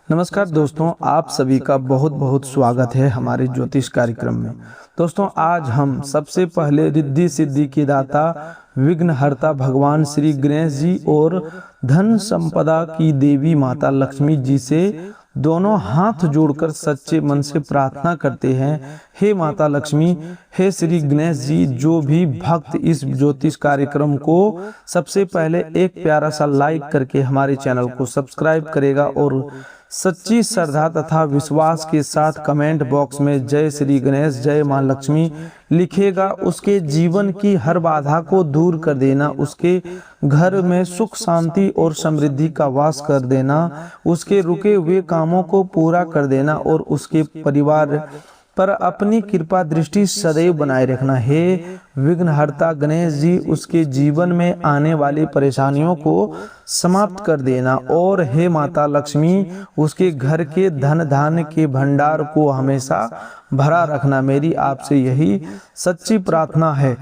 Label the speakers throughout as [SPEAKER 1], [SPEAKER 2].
[SPEAKER 1] नमस्कार दोस्तों, आप सभी का बहुत बहुत स्वागत है हमारे ज्योतिष कार्यक्रम में। दोस्तों, आज हम सबसे पहले रिद्धि सिद्धि की दाता विघ्नहर्ता भगवान श्री गणेश जी और धन संपदा की देवी माता लक्ष्मी जी से दोनों हाथ जोड़कर सच्चे मन से प्रार्थना करते हैं। हे माता लक्ष्मी, हे श्री गणेश जी, जो भी भक्त इस ज्योतिष कार्यक्रम को सबसे पहले एक प्यारा सा लाइक करके हमारे चैनल को सब्सक्राइब करेगा और सच्ची श्रद्धा तथा विश्वास के साथ कमेंट बॉक्स में जय श्री गणेश, जय मां लक्ष्मी लिखेगा, उसके जीवन की हर बाधा को दूर कर देना, उसके घर में सुख शांति और समृद्धि का वास कर देना, उसके रुके हुए कामों को पूरा कर देना और उसके परिवार पर अपनी कृपा दृष्टि सदैव बनाए रखना। हे विघ्नहर्ता गणेश जी, उसके जीवन में आने वाली परेशानियों को समाप्त कर देना और हे माता लक्ष्मी, उसके घर के धन धान्य के भंडार को हमेशा भरा रखना। मेरी आपसे यही सच्ची प्रार्थना है।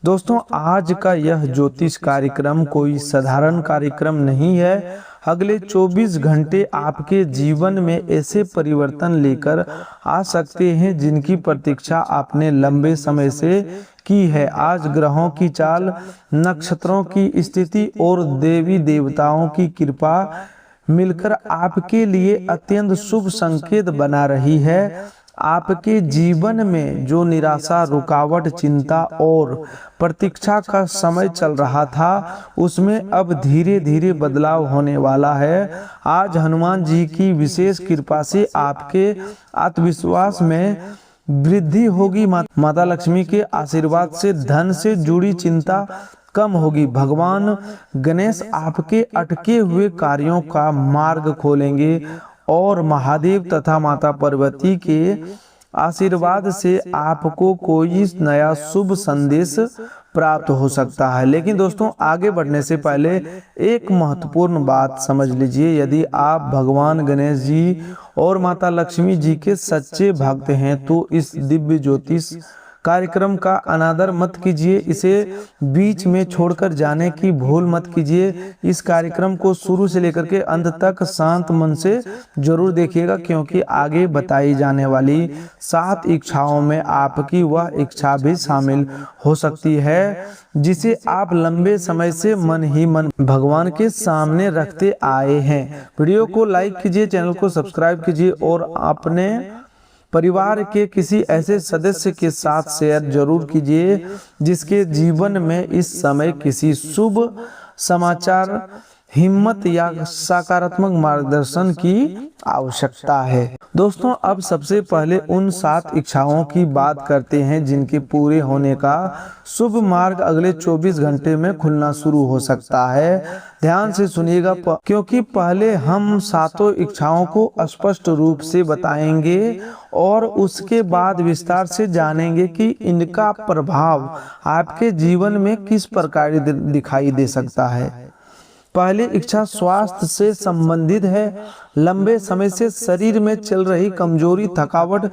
[SPEAKER 1] दोस्तों, आज का यह ज्योतिष कार्यक्रम कोई साधारण कार्यक्रम नहीं है। अगले 24 घंटे आपके जीवन में ऐसे परिवर्तन लेकर आ सकते हैं जिनकी प्रतीक्षा आपने लंबे समय से की है। आज ग्रहों की चाल, नक्षत्रों की स्थिति और देवी देवताओं की कृपा मिलकर आपके लिए अत्यंत शुभ संकेत बना रही है। आपके जीवन में जो निराशा, रुकावट, चिंता और प्रतीक्षा का समय चल रहा था, उसमें अब धीरे धीरे बदलाव होने वाला है। आज हनुमान जी की विशेष कृपा से आपके आत्मविश्वास में वृद्धि होगी। माता लक्ष्मी के आशीर्वाद से धन से जुड़ी चिंता कम होगी। भगवान गणेश आपके अटके हुए कार्यों का मार्ग खोलेंगे और महादेव तथा माता पार्वती के आशीर्वाद से आपको कोई नया शुभ संदेश प्राप्त हो सकता है। लेकिन दोस्तों, आगे बढ़ने से पहले एक महत्वपूर्ण बात समझ लीजिए। यदि आप भगवान गणेश जी और माता लक्ष्मी जी के सच्चे भक्त हैं तो इस दिव्य ज्योतिष कार्यक्रम का अनादर मत कीजिए, इसे बीच में छोड़कर जाने की भूल मत कीजिए। इस कार्यक्रम को शुरू से लेकर के अंत तक शांत मन से जरूर देखिएगा, क्योंकि आगे बताई जाने वाली 7 इच्छाओं में आपकी वह इच्छा भी शामिल हो सकती है जिसे आप लंबे समय से मन ही मन भगवान के सामने रखते आए हैं। वीडियो को लाइक कीजिए, चैनल को सब्सक्राइब कीजिए और अपने परिवार के किसी ऐसे सदस्य के साथ शेयर जरूर कीजिए जिसके जीवन में इस समय किसी शुभ समाचार, हिम्मत या सकारात्मक मार्गदर्शन की आवश्यकता है। दोस्तों, अब सबसे पहले उन 7 इच्छाओं की बात करते हैं जिनके पूरे होने का शुभ मार्ग अगले 24 घंटे में खुलना शुरू हो सकता है। ध्यान से सुनिएगा, क्योंकि पहले हम 7 इच्छाओं को स्पष्ट रूप से बताएंगे और उसके बाद विस्तार से जानेंगे कि इनका प्रभाव आपके जीवन में किस प्रकार दिखाई दे सकता है। पहली इच्छा स्वास्थ्य से संबंधित है। लंबे समय से शरीर में चल रही कमजोरी, थकावट,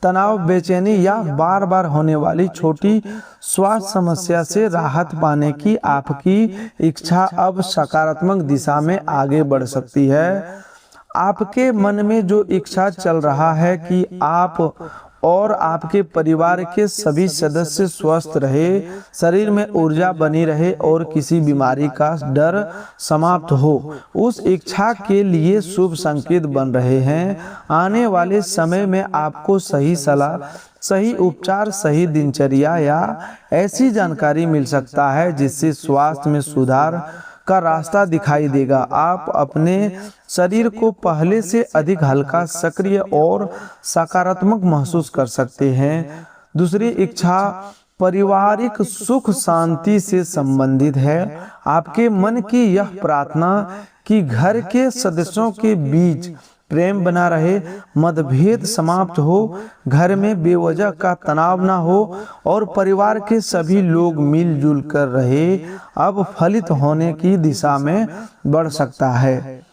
[SPEAKER 1] तनाव, बेचैनी या बार बार होने वाली छोटी स्वास्थ्य समस्या से राहत पाने की आपकी इच्छा अब सकारात्मक दिशा में आगे बढ़ सकती है। आपके मन में जो इच्छा चल रहा है कि आप और आपके परिवार के सभी सदस्य स्वस्थ रहे, शरीर में ऊर्जा बनी रहे और किसी बीमारी का डर समाप्त हो, उस इच्छा के लिए शुभ संकेत बन रहे हैं। आने वाले समय में आपको सही सलाह, सही उपचार, सही दिनचर्या या ऐसी जानकारी मिल सकता है जिससे स्वास्थ्य में सुधार का रास्ता दिखाई देगा। आप अपने शरीर को पहले से अधिक हल्का, सक्रिय और सकारात्मक महसूस कर सकते हैं। दूसरी इच्छा पारिवारिक सुख शांति से संबंधित है। आपके मन की यह प्रार्थना कि घर के सदस्यों के बीच प्रेम बना रहे, मतभेद समाप्त हो, घर में बेवजह का तनाव ना हो और परिवार के सभी लोग मिलजुल कर रहे, अब फलित होने की दिशा में बढ़ सकता है।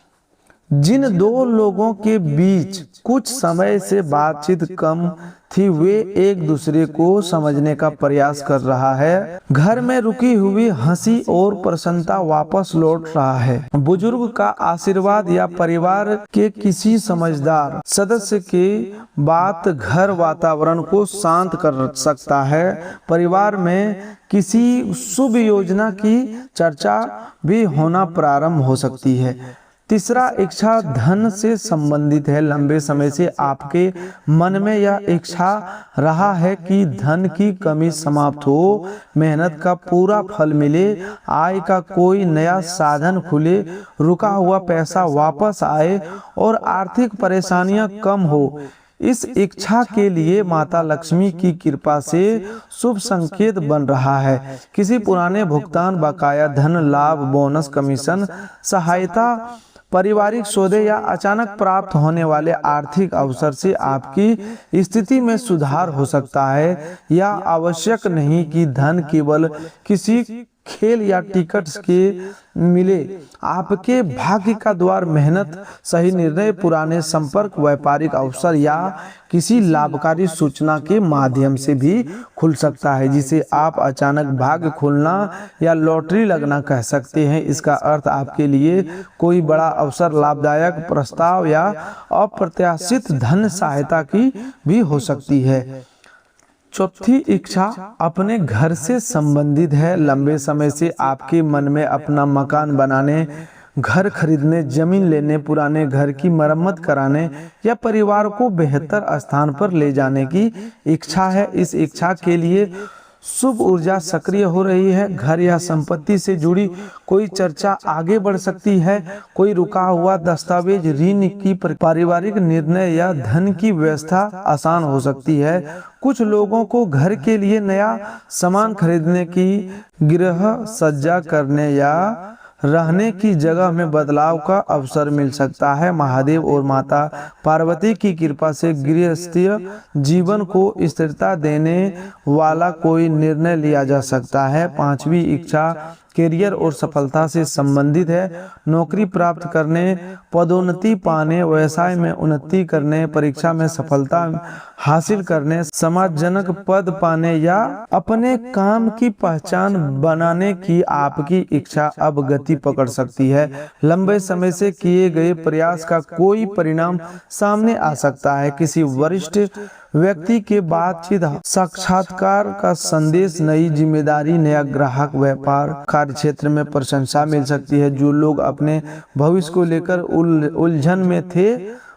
[SPEAKER 1] जिन दो लोगों के बीच कुछ समय से बातचीत कम थी, वे एक दूसरे को समझने का प्रयास कर रहा है। घर में रुकी हुई हंसी और प्रसन्नता वापस लौट रहा है। बुजुर्ग का आशीर्वाद या परिवार के किसी समझदार सदस्य की बात घर वातावरण को शांत कर सकता है। परिवार में किसी शुभ योजना की चर्चा भी होना प्रारंभ हो सकती है। तीसरा इच्छा धन से संबंधित है। लंबे समय से आपके मन में यह इच्छा रहा है कि धन की कमी समाप्त हो, मेहनत का पूरा फल मिले, आय का कोई नया साधन खुले, रुका हुआ पैसा वापस आए और आर्थिक परेशानियां कम हो। इस इच्छा के लिए माता लक्ष्मी की कृपा से शुभ संकेत बन रहा है। किसी पुराने भुगतान, बकाया धन, लाभ, बोनस, कमीशन, सहायता, पारिवारिक सौदे या अचानक प्राप्त होने वाले आर्थिक अवसर से आपकी स्थिति में सुधार हो सकता है। यह आवश्यक नहीं कि धन केवल किसी खेल या टिकट्स के मिले। आपके भाग्य का द्वार मेहनत, सही निर्णय, पुराने संपर्क, व्यापारिक अवसर या किसी लाभकारी सूचना के माध्यम से भी खुल सकता है, जिसे आप अचानक भाग्य खुलना या लॉटरी लगना कह सकते हैं। इसका अर्थ आपके लिए कोई बड़ा अवसर, लाभदायक प्रस्ताव या अप्रत्याशित धन सहायता की भी हो सकती है। चौथी इच्छा अपने घर से संबंधित है। लंबे समय से आपके मन में अपना मकान बनाने, घर खरीदने, जमीन लेने, पुराने घर की मरम्मत कराने या परिवार को बेहतर स्थान पर ले जाने की इच्छा है। इस इच्छा के लिए शुभ ऊर्जा सक्रिय हो रही है। घर या संपत्ति से जुड़ी कोई चर्चा आगे बढ़ सकती है। कोई रुका हुआ दस्तावेज, ऋण की पारिवारिक निर्णय या धन की व्यवस्था आसान हो सकती है। कुछ लोगों को घर के लिए नया सामान खरीदने की, गृह सज्जा करने या रहने की जगह में बदलाव का अवसर मिल सकता है। महादेव और माता पार्वती की कृपा से गृहस्थीय जीवन को स्थिरता देने वाला कोई निर्णय लिया जा सकता है। पांचवी इच्छा करियर और सफलता से संबंधित है। नौकरी प्राप्त करने, पदोन्नति पाने, व्यवसाय में उन्नति करने, परीक्षा में सफलता हासिल करने, समाजजनक पद पाने या अपने काम की पहचान बनाने की आपकी इच्छा अब गति पकड़ सकती है। लंबे समय से किए गए प्रयास का कोई परिणाम सामने आ सकता है। किसी वरिष्ठ व्यक्ति के बातचीत, साक्षात्कार का संदेश, नई जिम्मेदारी, नया ग्राहक, व्यापार, कार्य क्षेत्र में प्रशंसा मिल सकती है। जो लोग अपने भविष्य को लेकर उलझन में थे,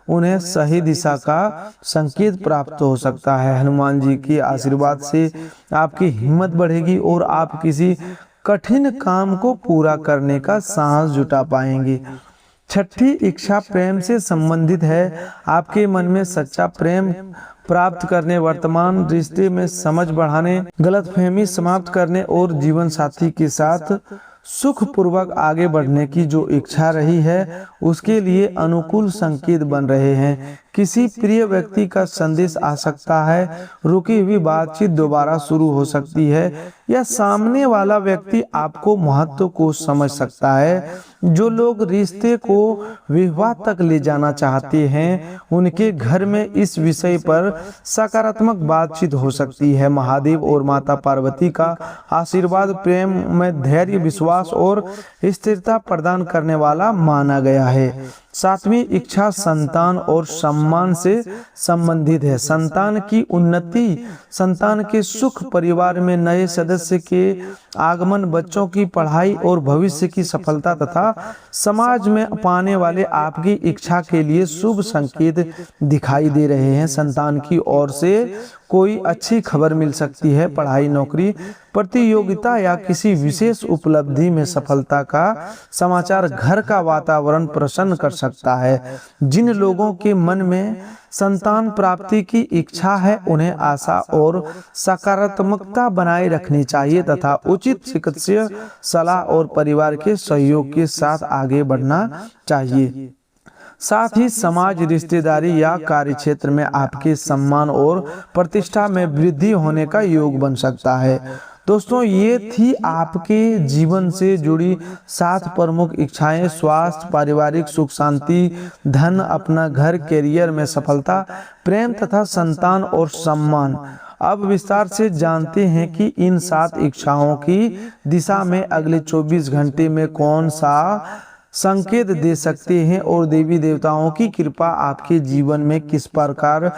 [SPEAKER 1] उन्हें सही दिशा का संकेत प्राप्त हो सकता है। हनुमान जी के आशीर्वाद से आपकी हिम्मत बढ़ेगी और आप किसी कठिन काम को पूरा करने का साहस जुटा पाएंगे। छठी इच्छा प्रेम से संबंधित है। आपके मन में सच्चा प्रेम प्राप्त करने, वर्तमान रिश्ते में समझ बढ़ाने, गलतफहमी समाप्त करने और जीवन साथी के साथ सुखपूर्वक आगे बढ़ने की जो इच्छा रही है, उसके लिए अनुकूल संकेत बन रहे हैं। किसी प्रिय व्यक्ति का संदेश आ सकता है, रुकी हुई बातचीत दोबारा शुरू हो सकती है या सामने वाला व्यक्ति आपको महत्व को समझ सकता है। जो लोग रिश्ते को विवाह तक ले जाना चाहते हैं, उनके घर में इस विषय पर सकारात्मक बातचीत हो सकती है। महादेव और माता पार्वती का आशीर्वाद प्रेम में धैर्य, विश्वास और स्थिरता प्रदान करने वाला माना गया है। सातवीं इच्छा संतान और सम्मान से संबंधित है। संतान की उन्नति, संतान के सुख, परिवार में नए सदस्य के आगमन, बच्चों की पढ़ाई और भविष्य की सफलता तथा समाज में पाने वाले आपकी इच्छा के लिए शुभ संकेत दिखाई दे रहे हैं। संतान की ओर से कोई अच्छी खबर मिल सकती है। पढ़ाई, नौकरी, प्रतियोगिता या किसी विशेष उपलब्धि में सफलता का समाचार घर का वातावरण प्रसन्न कर सकता है। जिन लोगों के मन में संतान प्राप्ति की इच्छा है, उन्हें आशा और सकारात्मकता बनाए रखनी चाहिए तथा उचित चिकित्सीय सलाह और परिवार के सहयोग के साथ आगे बढ़ना चाहिए। साथ ही समाज, रिश्तेदारी या कार्य क्षेत्र में आपके सम्मान और प्रतिष्ठा में वृद्धि होने का योग बन सकता है। दोस्तों ये थी आपके जीवन से जुड़ी 7 प्रमुख इच्छाएं: स्वास्थ्य, पारिवारिक सुख शांति, धन, अपना घर, करियर में सफलता, प्रेम तथा संतान और सम्मान। अब विस्तार से जानते हैं कि इन 7 इच्छाओं की दिशा में अगले 24 घंटे में कौन सा संकेत दे सकते हैं और देवी देवताओं की कृपा आपके जीवन में किस प्रकार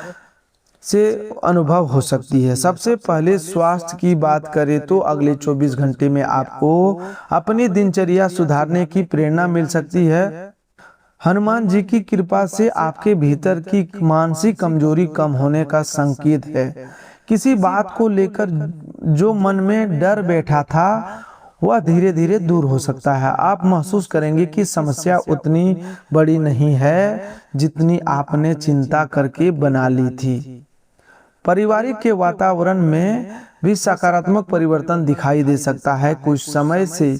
[SPEAKER 1] से अनुभव हो सकती है। सबसे पहले स्वास्थ्य की बात करें तो अगले 24 घंटे में आपको अपनी दिनचर्या सुधारने की प्रेरणा मिल सकती है। हनुमान जी की कृपा से आपके भीतर की मानसिक कमजोरी कम होने का संकेत है। किसी बात को लेकर जो मन में डर बैठा था वह धीरे धीरे दूर हो सकता है। आप महसूस करेंगे कि समस्या उतनी बड़ी नहीं है जितनी आपने चिंता करके बना ली थी। पारिवारिक के वातावरण में भी सकारात्मक परिवर्तन दिखाई दे सकता है। कुछ समय से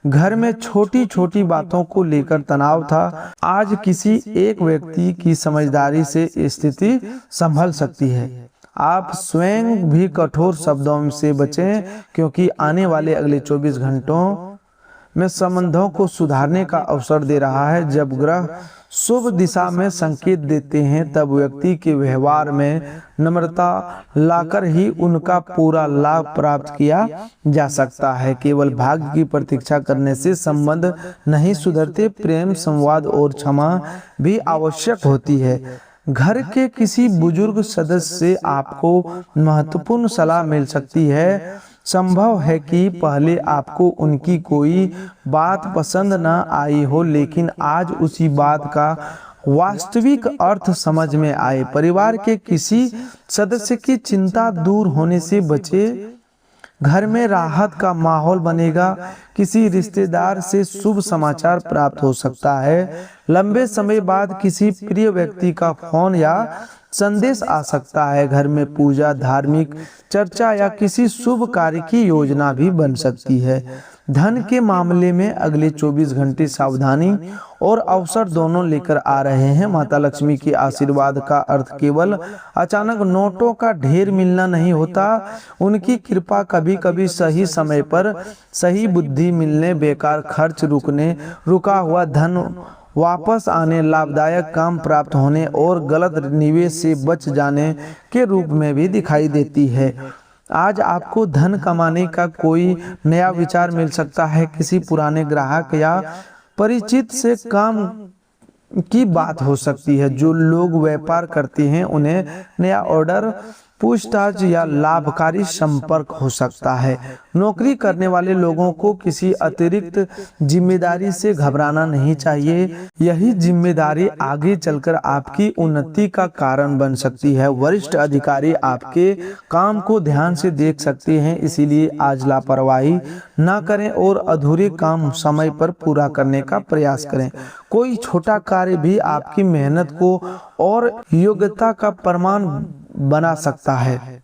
[SPEAKER 1] घर में छोटी छोटी बातों को लेकर तनाव था। आज किसी एक व्यक्ति की समझदारी से स्थिति संभल सकती है। आप स्वयं भी कठोर शब्दों से बचें, क्योंकि आने वाले अगले 24 घंटों में संबंधों को सुधारने का अवसर दे रहा है। जब ग्रह शुभ दिशा में संकेत देते हैं तब व्यक्ति के व्यवहार में नम्रता लाकर ही उनका पूरा लाभ प्राप्त किया जा सकता है। केवल भाग्य की प्रतीक्षा करने से संबंध नहीं सुधरते, प्रेम, संवाद और क्षमा भी आवश्यक होती है। घर के किसी बुजुर्ग सदस्य से आपको महत्वपूर्ण सलाह मिल सकती है। संभव है कि पहले आपको उनकी कोई बात पसंद न आई हो, लेकिन आज उसी बात का वास्तविक अर्थ समझ में आए। परिवार के किसी सदस्य की चिंता दूर होने से बचे। घर में राहत का माहौल बनेगा। किसी रिश्तेदार से शुभ समाचार प्राप्त हो सकता है। लंबे समय बाद किसी प्रिय व्यक्ति का फोन या संदेश आ सकता है। घर में पूजा, धार्मिक चर्चा या किसी शुभ कार्य की योजना भी बन सकती है। धन के मामले में अगले 24 घंटे सावधानी और अवसर दोनों लेकर आ रहे हैं। माता लक्ष्मी के आशीर्वाद का अर्थ केवल अचानक नोटों का ढेर मिलना नहीं होता। उनकी कृपा कभी कभी सही समय पर सही बुद्धि मिलने, बेकार खर्च रुकने, रुका हुआ धन वापस आने, लाभदायक काम प्राप्त होने और गलत निवेश से बच जाने के रूप में भी दिखाई देती है। आज आपको धन कमाने का कोई नया विचार मिल सकता है। किसी पुराने ग्राहक या परिचित से काम की बात हो सकती है। जो लोग व्यापार करते हैं उन्हें नया ऑर्डर, पूछताछ या लाभकारी संपर्क हो सकता है। नौकरी करने वाले लोगों को किसी अतिरिक्त जिम्मेदारी से घबराना नहीं चाहिए। यही जिम्मेदारी आगे चलकर आपकी उन्नति का कारण बन सकती है। वरिष्ठ अधिकारी आपके काम को ध्यान से देख सकते हैं, इसीलिए आज लापरवाही ना करें और अधूरे काम समय पर पूरा करने का प्रयास करें। कोई छोटा कार्य भी आपकी मेहनत को और योग्यता का प्रमाण बना सकता है।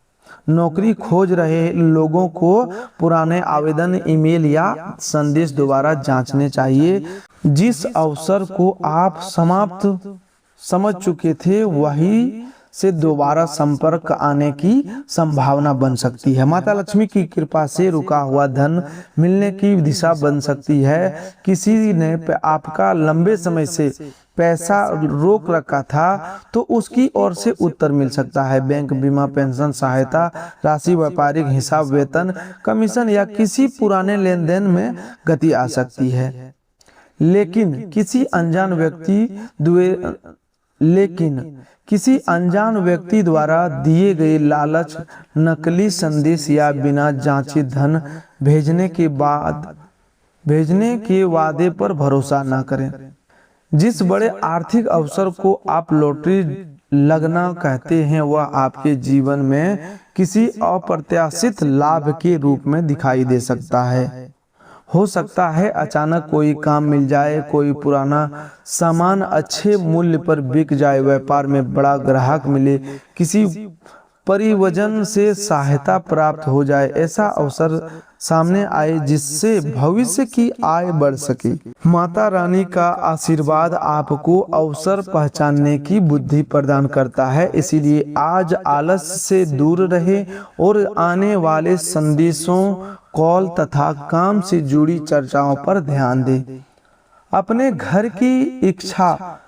[SPEAKER 1] नौकरी खोज रहे लोगों को पुराने आवेदन, ईमेल या संदेश दोबारा जांचने चाहिए। जिस अवसर को आप समाप्त समझ चुके थे वही से दोबारा संपर्क आने की संभावना बन सकती है। माता लक्ष्मी की कृपा से रुका हुआ धन मिलने की दिशा बन सकती है। किसी ने आपका लंबे समय से पैसा रोक रखा था तो उसकी ओर से उत्तर मिल सकता है। बैंक, बीमा, पेंशन, सहायता राशि, व्यापारिक हिसाब, वेतन, कमीशन या किसी पुराने लेन देन में गति आ सकती है। लेकिन किसी अनजान व्यक्ति द्वारा दिए गए लालच, नकली संदेश या बिना जांचे धन भेजने के वादे पर भरोसा न करें। जिस बड़े आर्थिक अवसर को आप लॉटरी लगना कहते हैं वह आपके जीवन में किसी अप्रत्याशित लाभ के रूप में दिखाई दे सकता है। हो सकता है अचानक कोई काम मिल जाए, कोई पुराना सामान अच्छे मूल्य पर बिक जाए, व्यापार में बड़ा ग्राहक मिले, किसी परिवजन से सहायता प्राप्त हो जाए, ऐसा अवसर सामने आए जिससे भविष्य की आय बढ़ सके। माता रानी का आशीर्वाद आपको अवसर पहचानने की बुद्धि प्रदान करता है, इसीलिए आज आलस से दूर रहे और आने वाले संदेशों, कॉल तथा काम से जुड़ी चर्चाओं पर ध्यान दें। अपने घर की इच्छा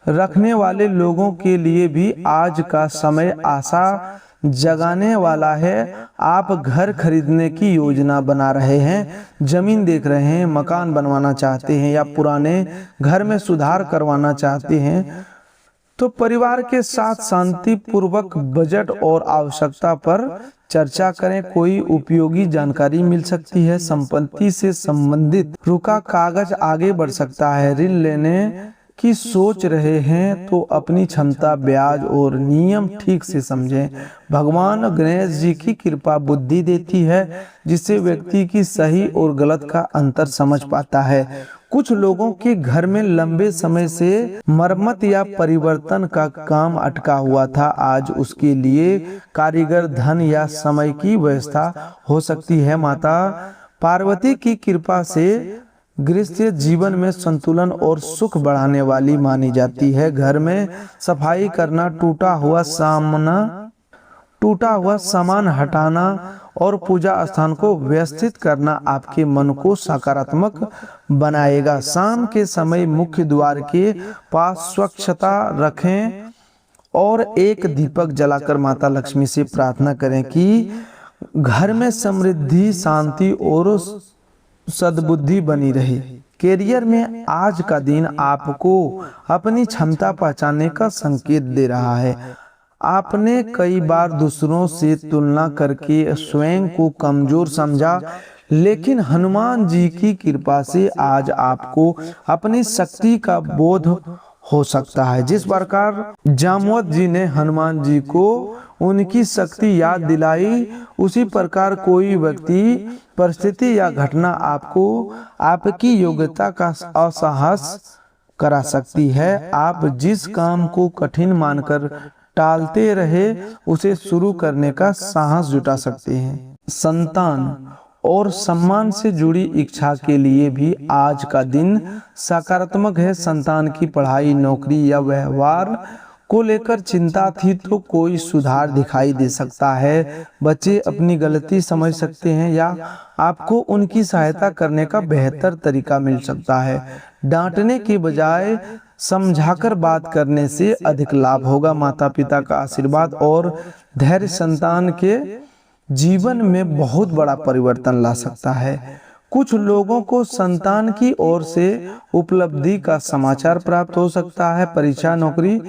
[SPEAKER 1] रखने वाले लोगों के लिए भी आज का समय आशा जगाने वाला है। आप घर खरीदने की योजना बना रहे हैं, जमीन देख रहे हैं, मकान बनवाना चाहते हैं या पुराने घर में सुधार करवाना चाहते हैं, तो परिवार के साथ शांतिपूर्वक बजट और आवश्यकता पर चर्चा करें। कोई उपयोगी जानकारी मिल सकती है। संपत्ति से संबंधित रुका कागज आगे बढ़ सकता है। ऋण लेने की सोच रहे हैं तो अपनी क्षमता, ब्याज और नियम ठीक से समझें। भगवान गणेश जी की कृपा बुद्धि देती है, जिससे व्यक्ति की सही और गलत का अंतर समझ पाता है। कुछ लोगों के घर में लंबे समय से मरम्मत या परिवर्तन का काम अटका हुआ था। आज उसके लिए कारीगर, धन या समय की व्यवस्था हो सकती है। माता पार्वती की कृपा से गृहस्थ जीवन में संतुलन और सुख बढ़ाने वाली मानी जाती है। घर में सफाई करना, टूटा हुआ सामान हटाना और पूजा स्थान को व्यवस्थित करना आपके मन को सकारात्मक बनाएगा। शाम के समय मुख्य द्वार के पास स्वच्छता रखें और एक दीपक जलाकर माता लक्ष्मी से प्रार्थना करें कि घर में समृद्धि, शांति और सद्बुद्धि बनी रहे। कैरियर में आज का दिन आपको अपनी क्षमता पहचानने का संकेत दे रहा है। आपने कई बार दूसरों से तुलना करके स्वयं को कमजोर समझा, लेकिन हनुमान जी की कृपा से आज आपको अपनी शक्ति का बोध हो सकता है। जिस प्रकार जामवंत जी ने हनुमान जी को उनकी शक्ति याद दिलाई, उसी प्रकार कोई व्यक्ति, परिस्थिति या घटना आपको आपकी योग्यता का असहस करा सकती है। आप जिस काम को कठिन मानकर टालते रहे, उसे शुरू करने का साहस जुटा सकते हैं। संतान और सम्मान से जुड़ी इच्छा के लिए भी आज का दिन सकारात्मक है। संतान की पढ़ाई, नौकरी या व्यवहार को लेकर चिंता थी तो कोई सुधार दिखाई दे सकता है। बच्चे अपनी गलती समझ सकते हैं या आपको उनकी सहायता करने का बेहतर तरीका मिल सकता है। डांटने के बजाय समझाकर बात करने से अधिक लाभ होगा। माता पिता का आशीर्वाद और धैर्य संतान के जीवन में बहुत बड़ा परिवर्तन ला सकता है। कुछ लोगों को संतान की ओर से उपलब्धि का समाचार प्राप्त हो सकता है। परीक्षा, नौकरी,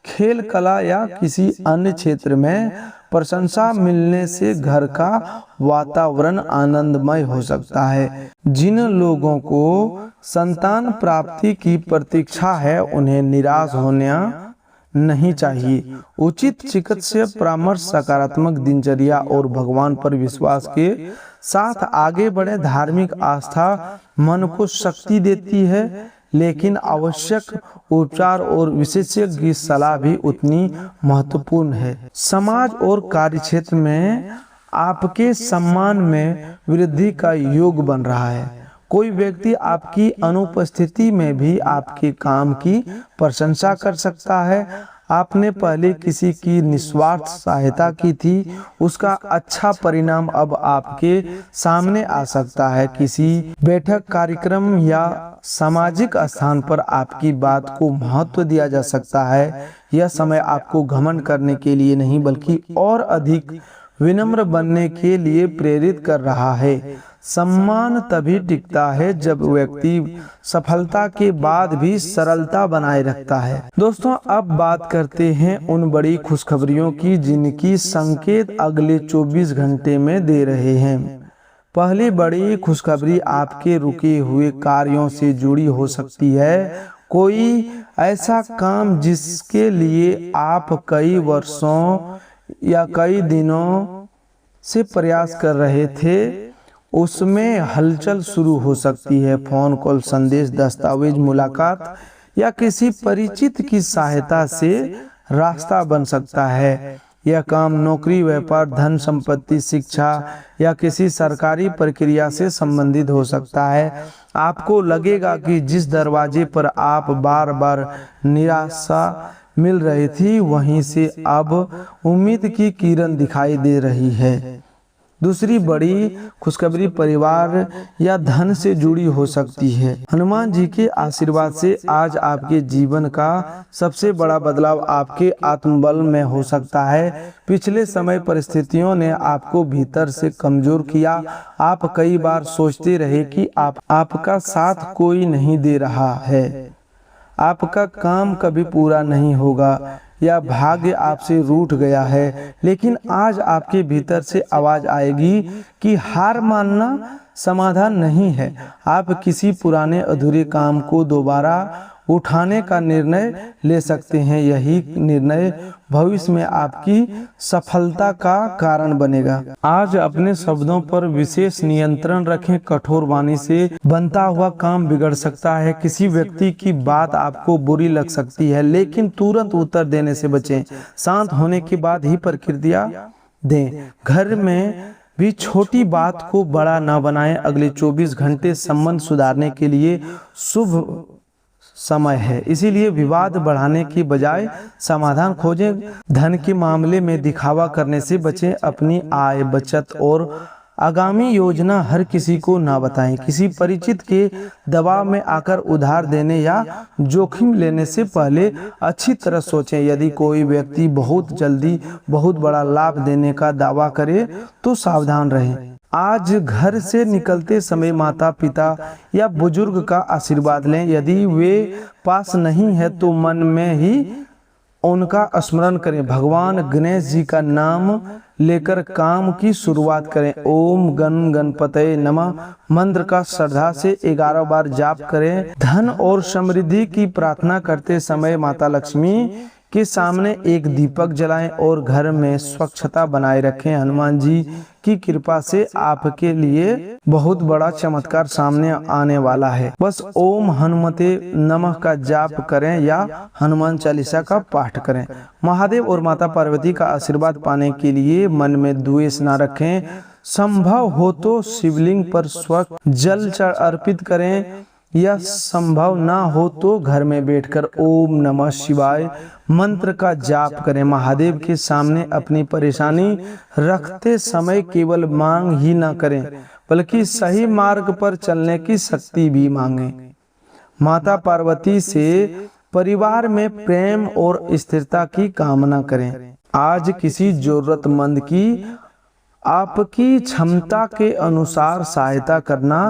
[SPEAKER 1] खेल, कला या किसी अन्य क्षेत्र में प्रशंसा मिलने से घर का वातावरण आनंदमय हो सकता है। जिन लोगों को संतान प्राप्ति की प्रतीक्षा है, उन्हें निराश होना नहीं चाहिए। उचित चिकित्सीय परामर्श, सकारात्मक दिनचर्या और भगवान पर विश्वास के साथ आगे बढ़े। धार्मिक आस्था मन को शक्ति देती है, लेकिन आवश्यक उपचार और विशेषज्ञ की सलाह भी उतनी महत्वपूर्ण है। समाज और कार्यक्षेत्र में आपके सम्मान में वृद्धि का योग बन रहा है। कोई व्यक्ति आपकी अनुपस्थिति में भी आपके काम की प्रशंसा कर सकता है। आपने पहले किसी की निस्वार्थ सहायता की थी, उसका अच्छा परिणाम अब आपके सामने आ सकता है। किसी बैठक, कार्यक्रम या सामाजिक स्थान पर आपकी बात को महत्व दिया जा सकता है। यह समय आपको घमंड करने के लिए नहीं, बल्कि और अधिक विनम्र बनने के लिए प्रेरित कर रहा है। सम्मान तभी टिकता है जब व्यक्ति सफलता के बाद भी सरलता बनाए रखता है। दोस्तों, अब बात करते हैं उन बड़ी खुशखबरियों की जिनकी संकेत अगले 24 घंटे में दे रहे हैं। पहली बड़ी खुशखबरी आपके रुके हुए कार्यों से जुड़ी हो सकती है। कोई ऐसा काम जिसके लिए आप कई वर्षों या कई दिनों से प्रयास कर रहे थे, उसमें हलचल शुरू हो सकती है। फोन कॉल, संदेश, दस्तावेज, मुलाकात या किसी परिचित की सहायता से रास्ता बन सकता है। यह काम नौकरी, व्यापार, धन संपत्ति, शिक्षा या किसी सरकारी प्रक्रिया से संबंधित हो सकता है। आपको लगेगा कि जिस दरवाजे पर आप बार बार निराशा मिल रही थी, वहीं से अब उम्मीद की किरण दिखाई दे रही है। दूसरी बड़ी खुशखबरी परिवार या धन से जुड़ी हो सकती है। हनुमान जी के आशीर्वाद से आज आपके जीवन का सबसे बड़ा बदलाव आपके आत्मबल में हो सकता है। पिछले समय परिस्थितियों ने आपको भीतर से कमजोर किया। आप कई बार सोचते रहे कि आपका साथ कोई नहीं दे रहा है, आपका काम कभी पूरा नहीं होगा या भाग्य आपसे रूठ गया है। लेकिन आज आपके भीतर से आवाज आएगी कि हार मानना समाधान नहीं है। आप किसी पुराने अधूरे काम को दोबारा उठाने का निर्णय ले सकते हैं। यही निर्णय भविष्य में आपकी सफलता का कारण बनेगा। आज अपने शब्दों पर विशेष नियंत्रण रखें। कठोर वाणी से बनता हुआ काम बिगड़ सकता है। किसी व्यक्ति की बात आपको बुरी लग सकती है, लेकिन तुरंत उत्तर देने से बचें। शांत होने के बाद ही प्रतिक्रिया दें। घर में भी छोटी बात को बड़ा न बनाएं। अगले 24 घंटे संबंध सुधारने के लिए शुभ समय है, इसीलिए विवाद बढ़ाने की बजाय समाधान खोजें। धन के मामले में दिखावा करने से बचें। अपनी आय, बचत और आगामी योजना हर किसी को ना बताएं। किसी परिचित के दबाव में आकर उधार देने या जोखिम लेने से पहले अच्छी तरह सोचें। यदि कोई व्यक्ति बहुत जल्दी बहुत बड़ा लाभ देने का दावा करे तो सावधान रहें। आज घर से निकलते समय माता पिता या बुजुर्ग का आशीर्वाद लें। यदि वे पास नहीं है तो मन में ही उनका स्मरण करें। भगवान गणेश जी का नाम लेकर काम की शुरुआत करें। ओम गण गणपतये नमः मंत्र का श्रद्धा से 11 बार जाप करें। धन और समृद्धि की प्रार्थना करते समय माता लक्ष्मी के सामने एक दीपक जलाएं और घर में स्वच्छता बनाए रखें। हनुमान जी की कृपा से आपके लिए बहुत बड़ा चमत्कार सामने आने वाला है। बस ओम हनुमते नमः का जाप करें या हनुमान चालीसा का पाठ करें। महादेव और माता पार्वती का आशीर्वाद पाने के लिए मन में द्वेष न रखें। संभव हो तो शिवलिंग पर स्वच्छ जल अर्पित करें या संभव ना हो तो घर में बैठकर ओम नमः शिवाय मंत्र का जाप करें। महादेव के सामने अपनी परेशानी रखते समय केवल मांग ही ना करें, बल्कि सही मार्ग पर चलने की शक्ति भी मांगें। माता पार्वती से परिवार में प्रेम और स्थिरता की कामना करें। आज किसी जरूरतमंद की आपकी क्षमता के अनुसार सहायता करना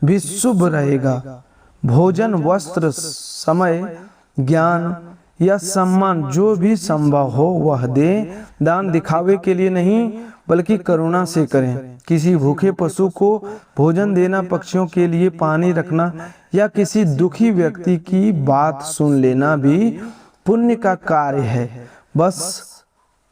[SPEAKER 1] भी शुभ रहेगा। भोजन, वस्त्र, समय, ज्ञान या सम्मान जो भी संभव हो वह दें। दान दिखावे के लिए नहीं बल्कि करुणा से करें। किसी भूखे पशु को भोजन देना, पक्षियों के लिए पानी रखना या किसी दुखी व्यक्ति की बात सुन लेना भी पुण्य का कार्य है। बस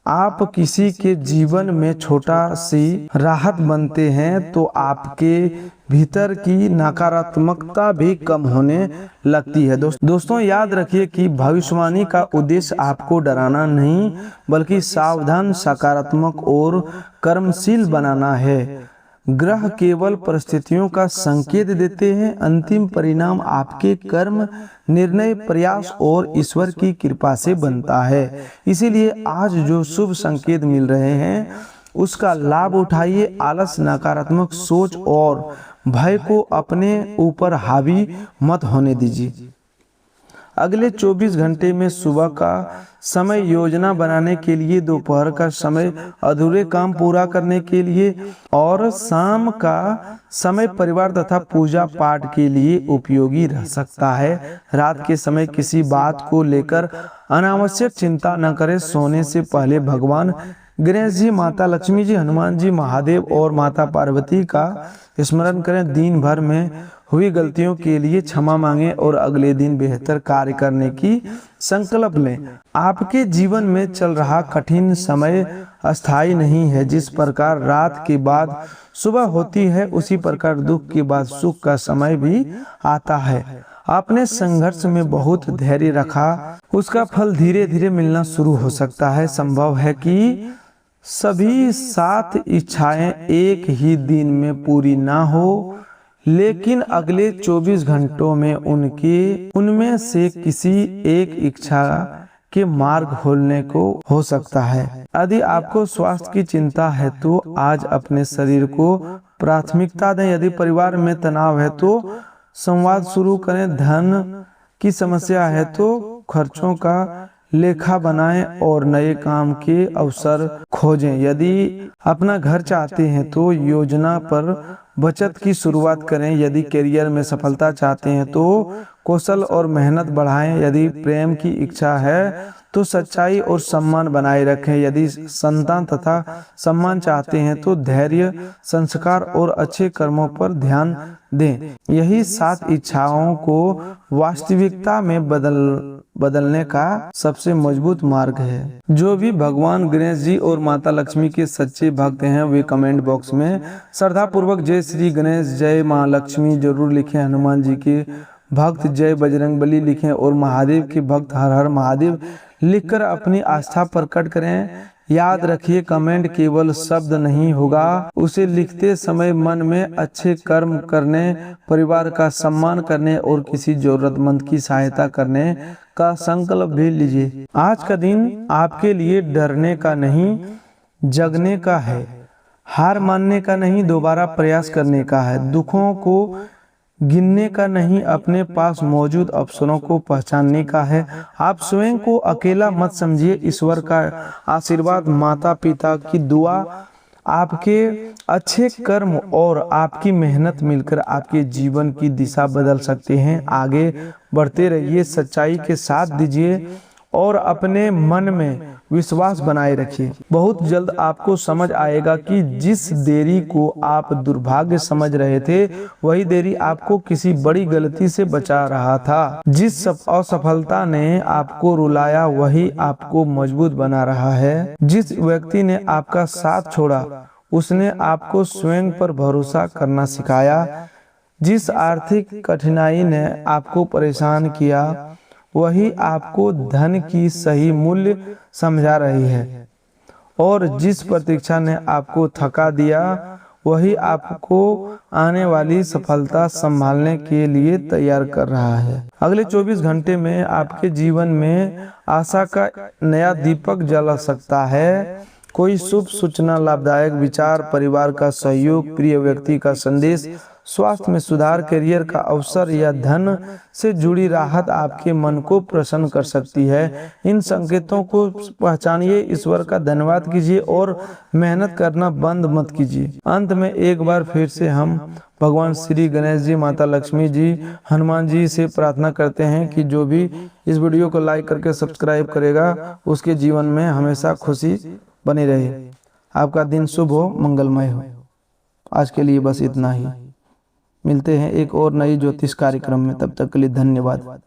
[SPEAKER 1] आप किसी के जीवन में छोटा सी राहत बनते हैं तो आपके भीतर की नकारात्मकता भी कम होने लगती है। दोस्तों याद रखिए कि भविष्यवाणी का उद्देश्य आपको डराना नहीं बल्कि सावधान, सकारात्मक और कर्मशील बनाना है। ग्रह केवल परिस्थितियों का संकेत देते हैं। अंतिम परिणाम आपके कर्म, निर्णय, प्रयास और ईश्वर की कृपा से बनता है। इसीलिए आज जो शुभ संकेत मिल रहे हैं उसका लाभ उठाइए। आलस, नकारात्मक सोच और भय को अपने ऊपर हावी मत होने दीजिए। अगले 24 घंटे में सुबह का समय योजना बनाने के लिए, दोपहर का समय अधूरे काम पूरा करने के लिए और शाम का समय परिवार तथा पूजा पाठ के लिए उपयोगी रह सकता है। रात के समय किसी बात को लेकर अनावश्यक चिंता न करें। सोने से पहले भगवान गणेश जी, माता लक्ष्मी जी, हनुमान जी, महादेव और माता पार्वती का स्मरण करें। दिन भर में हुई गलतियों के लिए क्षमा मांगें और अगले दिन बेहतर कार्य करने की संकल्प लें। आपके जीवन में चल रहा कठिन समय अस्थायी नहीं है। जिस प्रकार रात के बाद सुबह होती है उसी प्रकार दुख के बाद सुख का समय भी आता है। आपने संघर्ष में बहुत धैर्य रखा, उसका फल धीरे धीरे मिलना शुरू हो सकता है। संभव है कि सभी 7 इच्छाएं एक ही दिन में पूरी ना हो, लेकिन अगले 24 घंटों में उनमें से किसी एक इच्छा के मार्ग खोलने को हो सकता है। यदि आपको स्वास्थ्य की चिंता है तो आज अपने शरीर को प्राथमिकता दें। यदि परिवार में तनाव है तो संवाद शुरू करें। धन की समस्या है तो खर्चों का लेखा बनाएं और नए काम के अवसर खोजें। यदि अपना घर चाहते हैं तो योजना पर बचत की शुरुआत करें। यदि करियर में सफलता चाहते हैं तो कौशल और मेहनत बढ़ाएं। यदि प्रेम की इच्छा है तो सच्चाई और सम्मान बनाए रखें। यदि संतान तथा सम्मान चाहते हैं तो धैर्य, संस्कार और अच्छे कर्मों पर ध्यान दें। यही 7 इच्छाओं को वास्तविकता में बदलने का सबसे मजबूत मार्ग है। जो भी भगवान गणेश जी और माता लक्ष्मी के सच्चे भक्त हैं वे कमेंट बॉक्स में श्रद्धा पूर्वक जय श्री गणेश, जय माँ लक्ष्मी जरूर लिखें। हनुमान जी के भक्त जय बजरंगबली लिखें और महादेव के भक्त हर हर महादेव लिखकर अपनी आस्था प्रकट करें। याद रखिए, कमेंट केवल शब्द नहीं होगा, उसे लिखते समय मन में अच्छे कर्म करने, परिवार का सम्मान करने और किसी जरूरतमंद की सहायता करने का संकल्प भी लीजिए। आज का दिन आपके लिए डरने का नहीं, जगने का है। हार मानने का नहीं, दोबारा प्रयास करने का है। दुखों को गिनने का नहीं, अपने पास मौजूद अवसरों को पहचानने का है। आप स्वयं को अकेला मत समझिए। ईश्वर का आशीर्वाद, माता पिता की दुआ, आपके अच्छे कर्म और आपकी मेहनत मिलकर आपके जीवन की दिशा बदल सकते हैं। आगे बढ़ते रहिए, सच्चाई के साथ दीजिए और अपने मन में विश्वास बनाए रखिए। बहुत जल्द आपको समझ आएगा कि जिस देरी को आप दुर्भाग्य समझ रहे थे वही देरी आपको किसी बड़ी गलती से बचा रहा था। जिस असफलता ने आपको रुलाया वही आपको मजबूत बना रहा है। जिस व्यक्ति ने आपका साथ छोड़ा उसने आपको स्वयं पर भरोसा करना सिखाया। जिस आर्थिक कठिनाई ने आपको परेशान किया वही आपको धन की सही मूल्य समझा रही है, और जिस प्रतीक्षा ने आपको थका दिया वही आपको आने वाली सफलता संभालने के लिए तैयार कर रहा है। अगले 24 घंटे में आपके जीवन में आशा का नया दीपक जल सकता है। कोई शुभ सूचना, लाभदायक विचार, परिवार का सहयोग, प्रिय व्यक्ति का संदेश, स्वास्थ्य में सुधार, करियर का अवसर या धन से जुड़ी राहत आपके मन को प्रसन्न कर सकती है। इन संकेतों को पहचानिए, ईश्वर का धन्यवाद कीजिए और मेहनत करना बंद मत कीजिए। अंत में एक बार फिर से हम भगवान श्री गणेश जी, माता लक्ष्मी जी, हनुमान जी से प्रार्थना करते हैं कि जो भी इस वीडियो को लाइक करके सब्सक्राइब करेगा उसके जीवन में हमेशा खुशी बनी रहे। आपका दिन शुभ हो, मंगलमय हो। आज के लिए बस इतना ही। मिलते हैं एक और नई ज्योतिष कार्यक्रम में, तब तक के लिए धन्यवाद।